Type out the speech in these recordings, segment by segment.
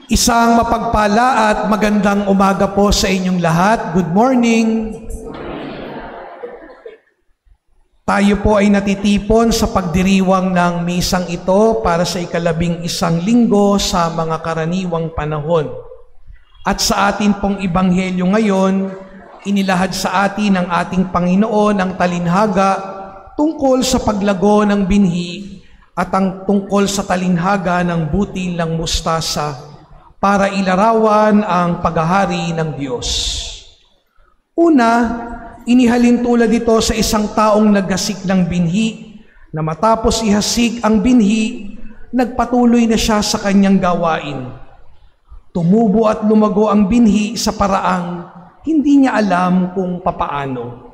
Isang mapagpala at magandang umaga po sa inyong lahat. Good morning. Tayo po ay natitipon sa pagdiriwang ng misang ito para sa ika-11 linggo sa mga karaniwang panahon. At sa atin pong ebanghelyo ngayon, inilahad sa atin ng ating Panginoon ang talinhaga tungkol sa paglago ng binhi at ang tungkol sa talinhaga ng butil ng mustasa para ilarawan ang paghahari ng Diyos. Una, inihalin tulad ito sa isang taong naghasik ng binhi na matapos ihasik ang binhi, nagpatuloy na siya sa kanyang gawain. Tumubo at lumago ang binhi sa paraang hindi niya alam kung papaano.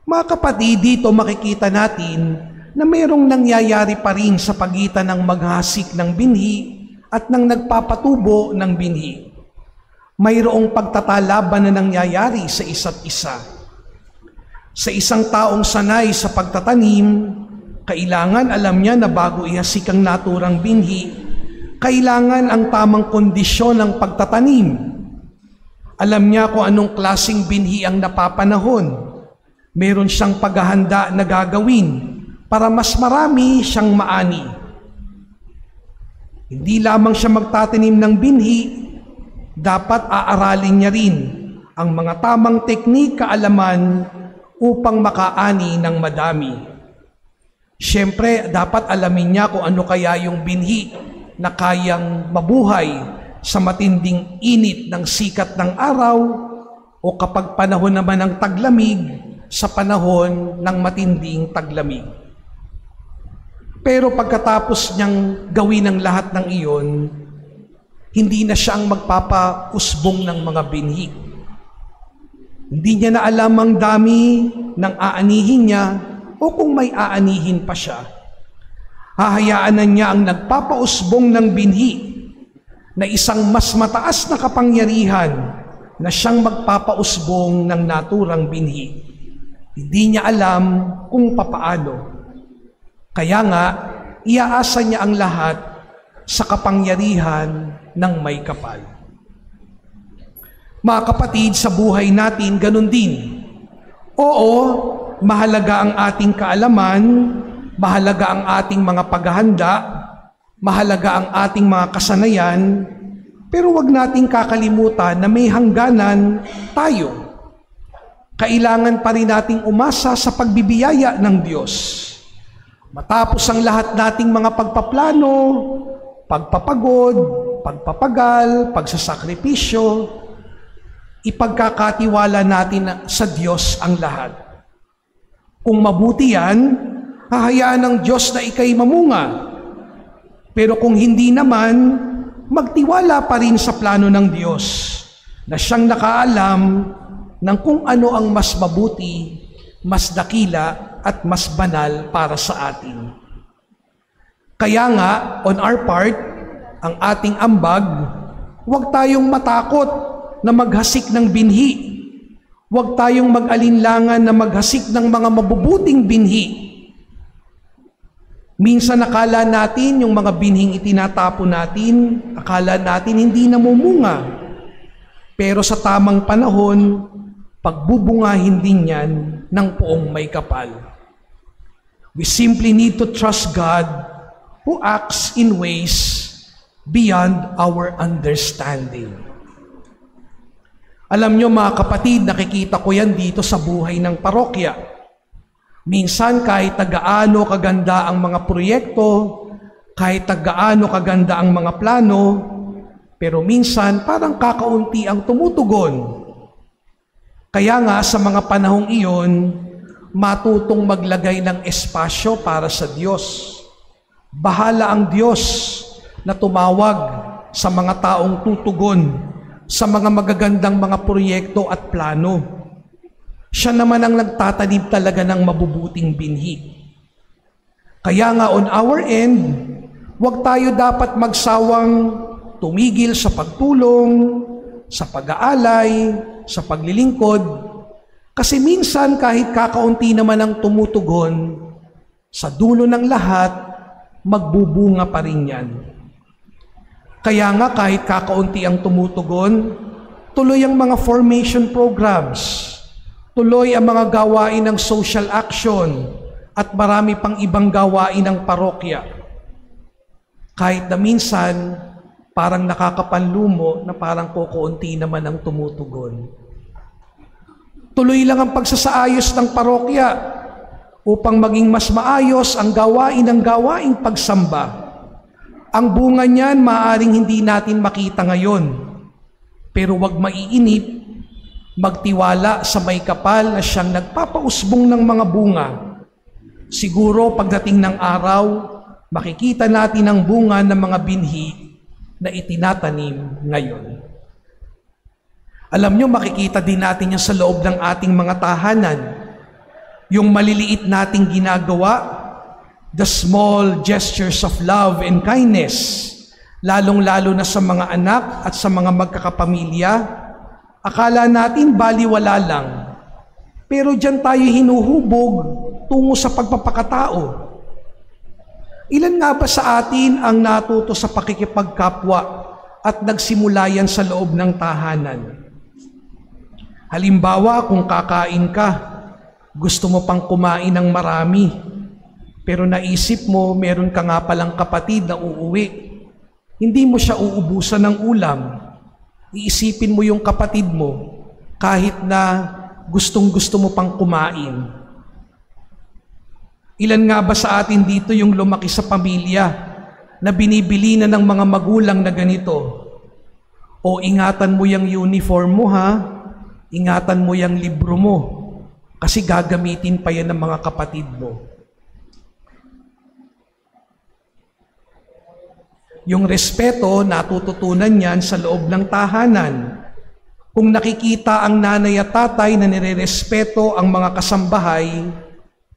Mga kapatid, dito makikita natin na mayroong nangyayari pa rin sa pagitan ng maghasik ng binhi at ng nagpapatubo ng binhi. Mayroong pagtatalaban na nangyayari sa isa't isa. Sa isang taong sanay sa pagtatanim, kailangan alam niya na bago ihasik ang naturang binhi, kailangan ang tamang kondisyon ng pagtatanim. Alam niya kung anong klaseng binhi ang napapanahon. Meron siyang paghahanda na gagawin para mas marami siyang maani. Hindi lamang siya magtatanim ng binhi, dapat aaralin niya rin ang mga tamang teknik kaalaman upang makaani ng madami. Siyempre, dapat alamin niya kung ano kaya yung binhi na kayang mabuhay sa matinding init ng sikat ng araw o kapag panahon naman ng taglamig sa panahon ng matinding taglamig. Pero pagkatapos niyang gawin ang lahat ng iyon, hindi na siya ang magpapausbong ng mga binhi. Hindi niya na alam ang dami ng aanihin niya o kung may aanihin pa siya. Hahayaan na niya ang nagpapausbong ng binhi na isang mas mataas na kapangyarihan na siyang magpapausbong ng naturang binhi. Hindi niya alam kung papaano. Kaya nga, iaasa niya ang lahat sa kapangyarihan ng may kapal. Mga kapatid, sa buhay natin, ganun din. Oo, mahalaga ang ating kaalaman, mahalaga ang ating mga paghahanda, mahalaga ang ating mga kasanayan, pero wag nating kakalimutan na may hangganan tayo. Kailangan pa rin nating umasa sa pagbibiyaya ng Diyos. Matapos ang lahat nating mga pagpaplano, pagpapagod, pagpapagal, pagsasakripisyo, ipagkakatiwala natin sa Diyos ang lahat. Kung mabuti yan, hahayaan ng Diyos na ikay mamunga. Pero kung hindi naman, magtiwala pa rin sa plano ng Diyos na siyang nakaalam ng kung ano ang mas mabuti, mas dakila, at mas banal para sa atin. Kaya nga, on our part, ang ating ambag, huwag tayong matakot na maghasik ng binhi. Huwag tayong mag-alinlangan na maghasik ng mga mabubuting binhi. Minsan akala natin yung mga binhing itinatapon natin, akala natin hindi namumunga. Pero sa tamang panahon, pagbubungahin din yan ng poong may kapal. We simply need to trust God who acts in ways beyond our understanding. Alam nyo mga kapatid, nakikita ko yan dito sa buhay ng parokya. Minsan kahit gaano kaganda ang mga proyekto, kahit gaano kaganda ang mga plano, pero minsan parang kakaunti ang tumutugon. Kaya nga sa mga panahong iyon, matutong maglagay ng espasyo para sa Diyos. Bahala ang Diyos na tumawag sa mga taong tutugon sa mga magagandang mga proyekto at plano. Siya naman ang nagtatanim talaga ng mabubuting binhi. Kaya nga on our end, huwag tayo dapat magsawang tumigil sa pagtulong, sa pag-aalay, sa paglilingkod. Kasi minsan kahit kakaunti naman ang tumutugon, sa dulo ng lahat, magbubunga pa rin yan. Kaya nga kahit kakaunti ang tumutugon, tuloy ang mga formation programs, tuloy ang mga gawain ng social action, at marami pang ibang gawain ng parokya. Kahit na minsan, parang nakakapanlumo na parang kukunti naman ang tumutugon. Tuloy lang ang pagsasaayos ng parokya upang maging mas maayos ang gawain ng gawaing pagsamba. Ang bunga niyan maaaring hindi natin makita ngayon, pero huwag maiinip, magtiwala sa may kapal na siyang nagpapausbong ng mga bunga. Siguro pagdating ng araw, makikita natin ang bunga ng mga binhi na itinatanim ngayon. Alam nyo, makikita din natin yan sa loob ng ating mga tahanan. Yung maliliit nating ginagawa, the small gestures of love and kindness, lalong-lalo na sa mga anak at sa mga magkakapamilya, akala natin baliwala lang. Pero diyan tayo hinuhubog tungo sa pagpapakatao. Ilan nga ba sa atin ang natuto sa pakikipagkapwa at nagsimula yan sa loob ng tahanan? Halimbawa, kung kakain ka, gusto mo pang kumain ng marami, pero naisip mo, meron ka nga palang kapatid na uuwi. Hindi mo siya uubusan ng ulam. Iisipin mo yung kapatid mo kahit na gustong-gusto mo pang kumain. Ilan nga ba sa atin dito yung lumaki sa pamilya na binibili na ng mga magulang na ganito? O ingatan mo yung uniform mo ha, ingatan mo yung libro mo, kasi gagamitin pa yan ng mga kapatid mo. Yung respeto, natututunan yan sa loob ng tahanan. Kung nakikita ang nanay at tatay na nirerespeto ang mga kasambahay,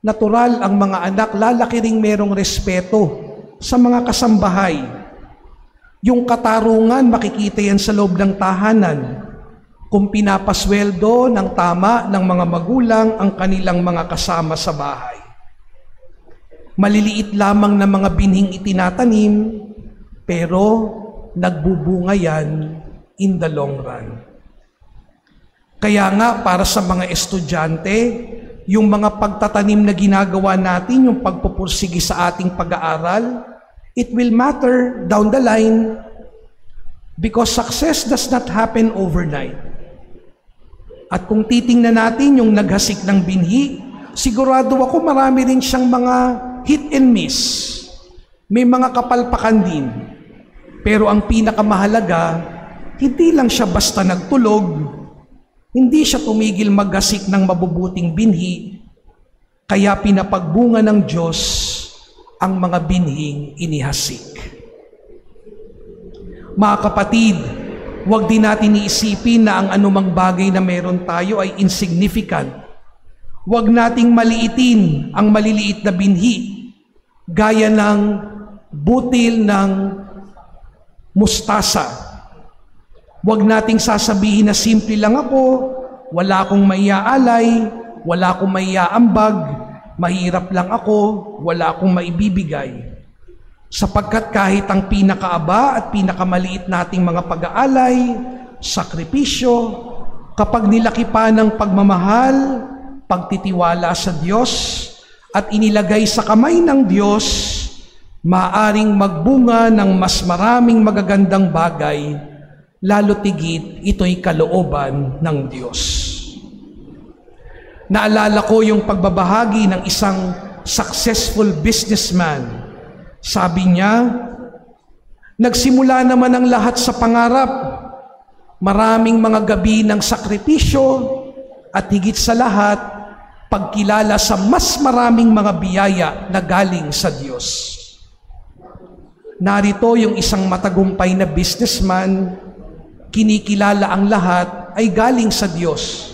natural ang mga anak lalaki ring merong respeto sa mga kasambahay. Yung katarungan, makikita yan sa loob ng tahanan. Kung pinapasweldo ng tama ng mga magulang ang kanilang mga kasama sa bahay. Maliliit lamang na mga binhing itinatanim, pero nagbubunga yan in the long run. Kaya nga para sa mga estudyante, yung mga pagtatanim na ginagawa natin, yung pagpupursige sa ating pag-aaral, it will matter down the line because success does not happen overnight. At kung titingnan natin yung naghasik ng binhi, sigurado ako marami rin siyang mga hit and miss. May mga kapalpakan din. Pero ang pinakamahalaga, hindi lang siya basta nagtulog, hindi siya tumigil maghasik ng mabubuting binhi, kaya pinapagbunga ng Diyos ang mga binhing inihasik. Mga kapatid, huwag din natin iisipin na ang anumang bagay na meron tayo ay insignificant. Huwag nating maliitin ang maliliit na binhi, gaya ng butil ng mustasa. Huwag nating sasabihin na simple lang ako, wala akong maiaalay, wala akong maiaambag, mahirap lang ako, wala akong maibibigay. Sapagkat kahit ang pinakaaba at pinakamaliit nating mga pag-aalay, sakripisyo, kapag nilaki pa ng pagmamahal, pagtitiwala sa Diyos, at inilagay sa kamay ng Diyos, maaring magbunga ng mas maraming magagandang bagay, lalo tigit ito'y kalooban ng Diyos. Naalala ko yung pagbabahagi ng isang successful businessman. Sabi niya, nagsimula naman ang lahat sa pangarap, maraming mga gabi ng sakripisyo, at higit sa lahat, pagkilala sa mas maraming mga biyaya na galing sa Diyos. Narito yung isang matagumpay na businessman, kinikilala ang lahat ay galing sa Diyos.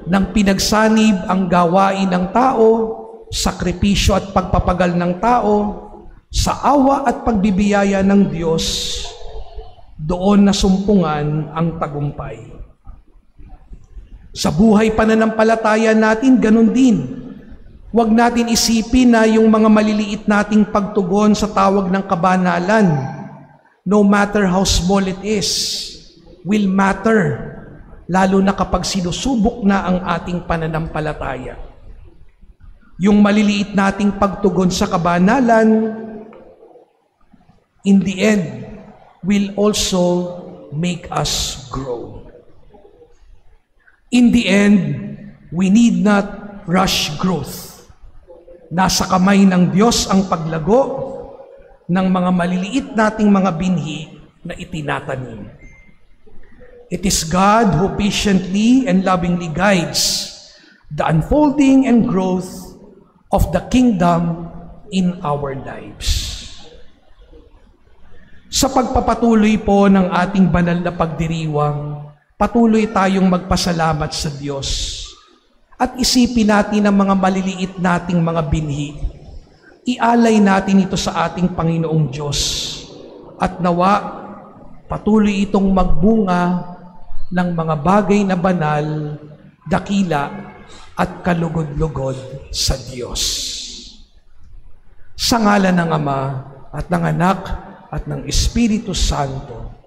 Nang pinagsanib ang gawain ng tao, sakripisyo at pagpapagal ng tao, sa awa at pagbibiyaya ng Diyos, doon nasumpungan ang tagumpay. Sa buhay pananampalataya natin, ganun din. Huwag natin isipin na yung mga maliliit nating pagtugon sa tawag ng kabanalan, no matter how small it is, will matter, lalo na kapag sinusubok na ang ating pananampalataya. Yung maliliit nating pagtugon sa kabanalan, in the end, will also make us grow. In the end, we need not rush growth. Nasa kamay ng Diyos ang paglago ng mga maliliit nating mga binhi na itinatanim. It is God who patiently and lovingly guides the unfolding and growth of the kingdom in our lives. Sa pagpapatuloy po ng ating banal na pagdiriwang, patuloy tayong magpasalamat sa Diyos at isipin natin ang mga maliliit nating mga binhi. Ialay natin ito sa ating Panginoong Diyos at nawa patuloy itong magbunga ng mga bagay na banal, dakila at kalugod-lugod sa Diyos. Sa ngalan ng Ama at ng Anak at ng Espiritu Santo.